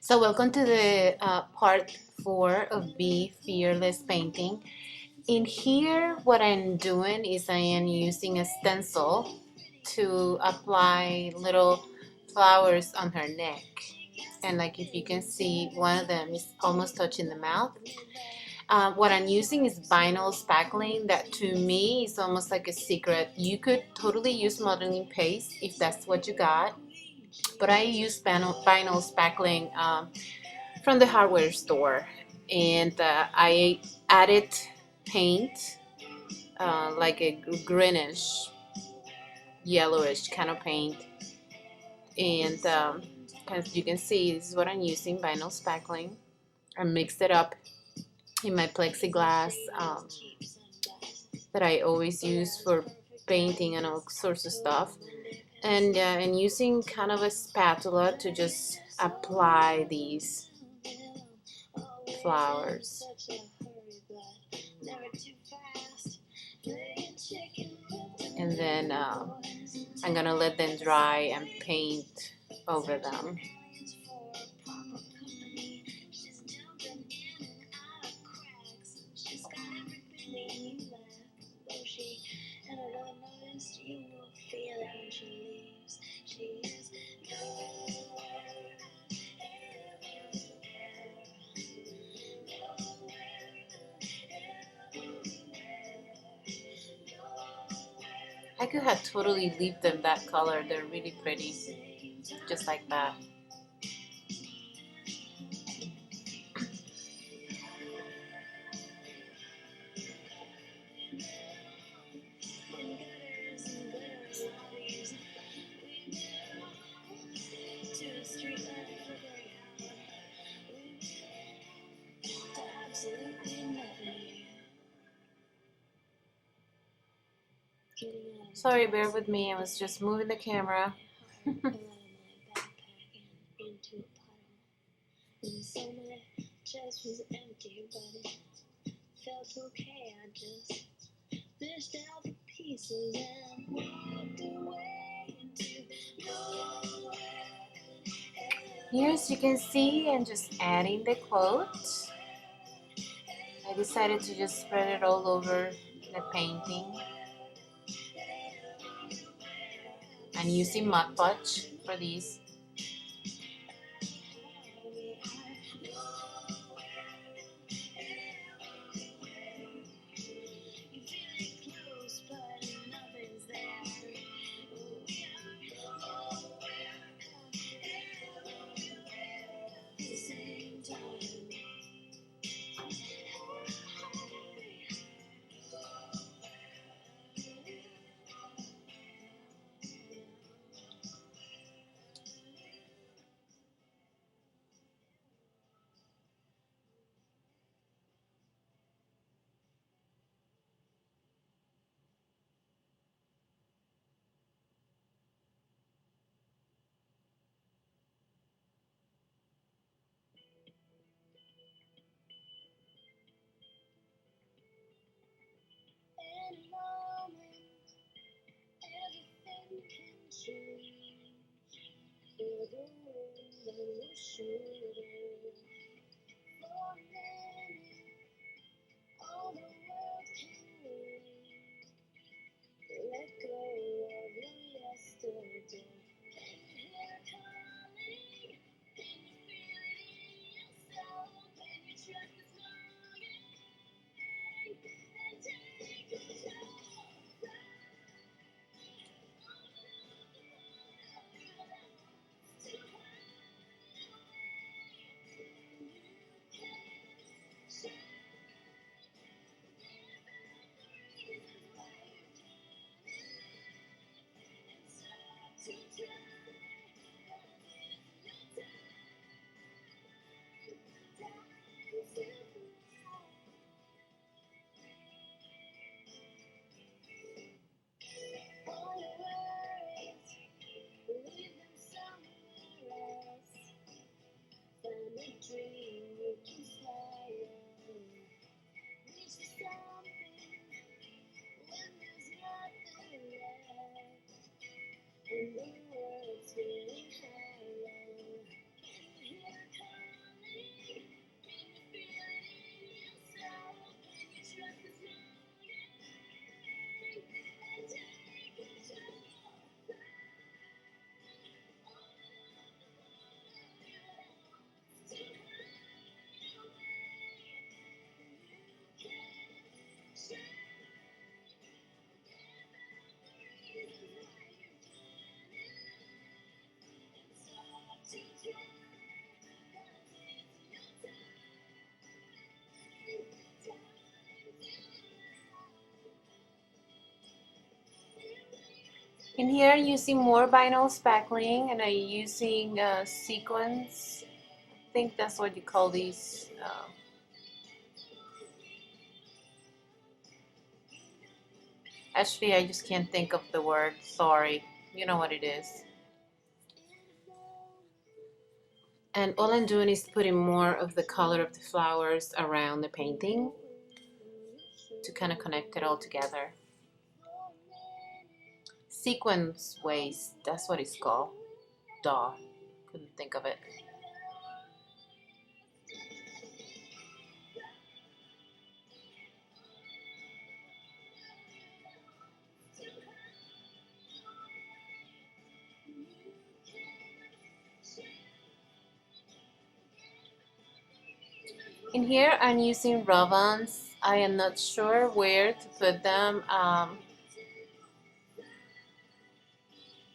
So welcome to the part 4 of Be Fearless Painting. In here, what I'm doing is I am using a stencil to apply little flowers on her neck. And like if you can see, one of them is almost touching the mouth. What I'm using is vinyl spackling that to me is almost like a secret. You could totally use modeling paste if that's what you got. But I use vinyl spackling from the hardware store, and I added paint, like a greenish, yellowish kind of paint, and as you can see, this is what I'm using, vinyl spackling. I mixed it up in my plexiglass that I always use for painting and all sorts of stuff, and using kind of a spatula to just apply these flowers. And then I'm gonna let them dry and paint over them. I could have totally leave them that color. They're really pretty, just like that. Sorry, bear with me. I was just moving the camera. Chest was empty, but it felt okay. I just dished out the pieces and walked away into nowhere. Here, as you can see, I'm just adding the quote. I decided to just spread it all over the painting. I'm using Mod Podge for these. In here I'm using more vinyl spackling, and I'm using sequins. I think that's what you call these. Actually, I just can't think of the word. Sorry. You know what it is. And all I'm doing is putting more of the color of the flowers around the painting to kind of connect it all together. Sequence waste, that's what it's called. Duh, couldn't think of it. In here I'm using rub-ons. I am not sure where to put them.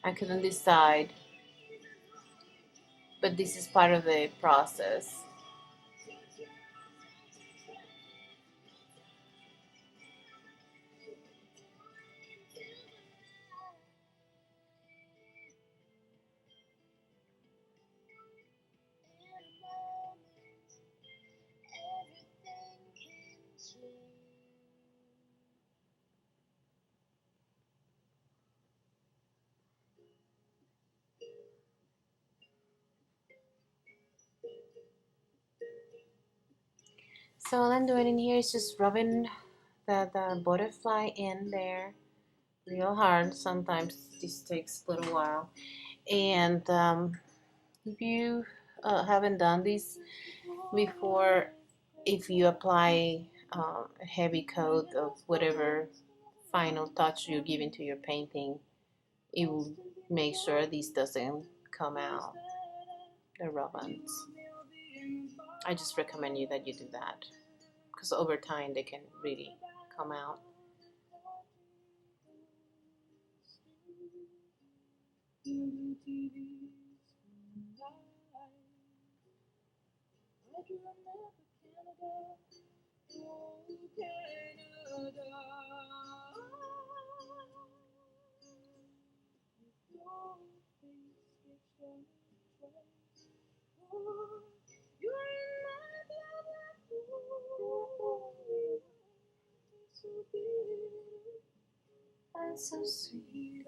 I couldn't decide, but this is part of the process. So all I'm doing in here is just rubbing the butterfly in there real hard. Sometimes this takes a little while. And if you haven't done this before, if you apply a heavy coat of whatever final touch you're giving to your painting, it will make sure this doesn't come out, the rub-ons. I just recommend you that you do that, because over time they can really come out. That's so sweet.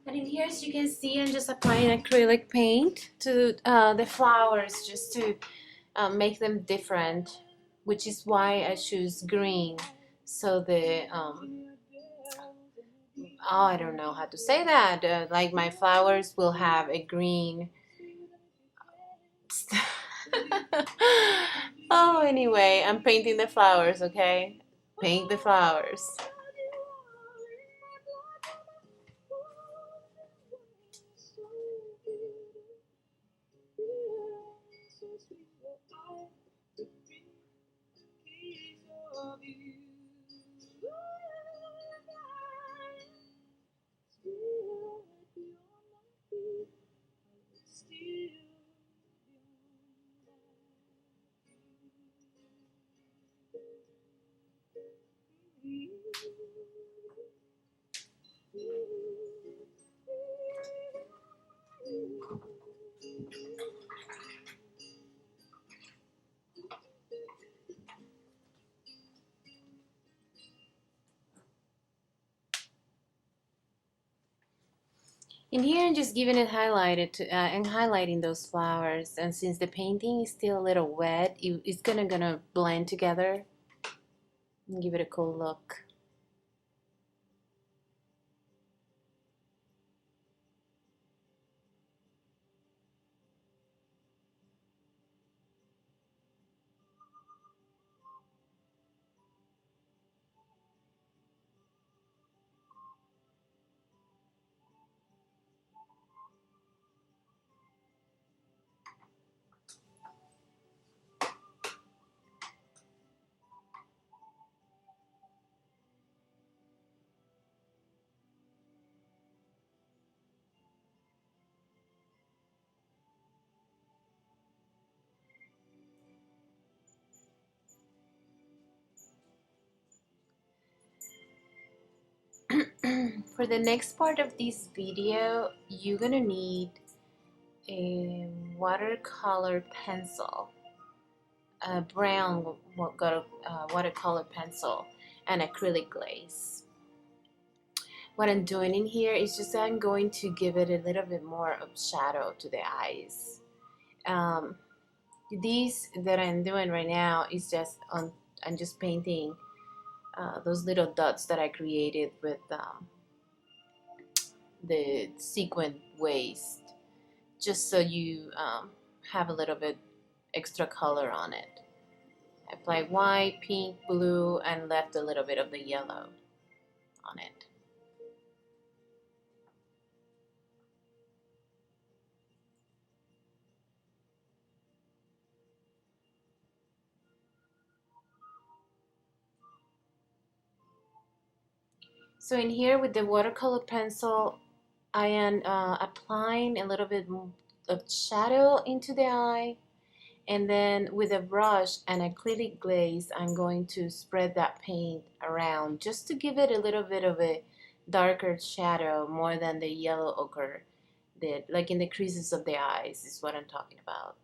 And in here, as you can see, I'm just applying acrylic paint to the flowers just to make them different, which is why I choose green. So the, oh, I don't know how to say that, like my flowers will have a green Oh, anyway, I'm painting the flowers, okay? Paint the flowers. In here, I'm just giving it highlighted to, and highlighting those flowers. And since the painting is still a little wet, it's gonna blend together and give it a cool look. For the next part of this video, you're gonna need a watercolor pencil, a brown watercolor pencil, and acrylic glaze. What I'm doing in here is just I'm going to give it a little bit more of shadow to the eyes. These that I'm doing right now is just I'm just painting those little dots that I created with the sequin waste, just so you have a little bit extra color on it. I applied white, pink, blue, and left a little bit of the yellow on it. So in here with the watercolor pencil, I am applying a little bit of shadow into the eye, and then with a brush and acrylic glaze, I'm going to spread that paint around just to give it a little bit of a darker shadow, more than the yellow ochre, that like in the creases of the eyes is what I'm talking about.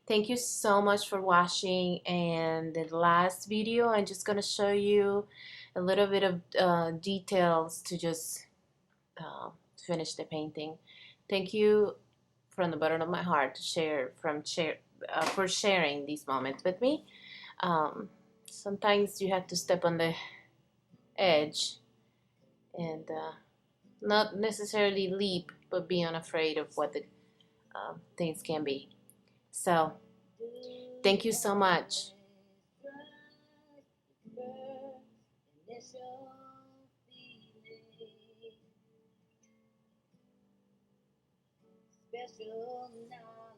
Thank you so much for watching, and the last video I'm just gonna show you a little bit of details to just finish the painting. Thank you from the bottom of my heart to for sharing these moments with me. Sometimes you have to step on the edge and not necessarily leap, but be unafraid of what the things can be. So thank you so much. Special now.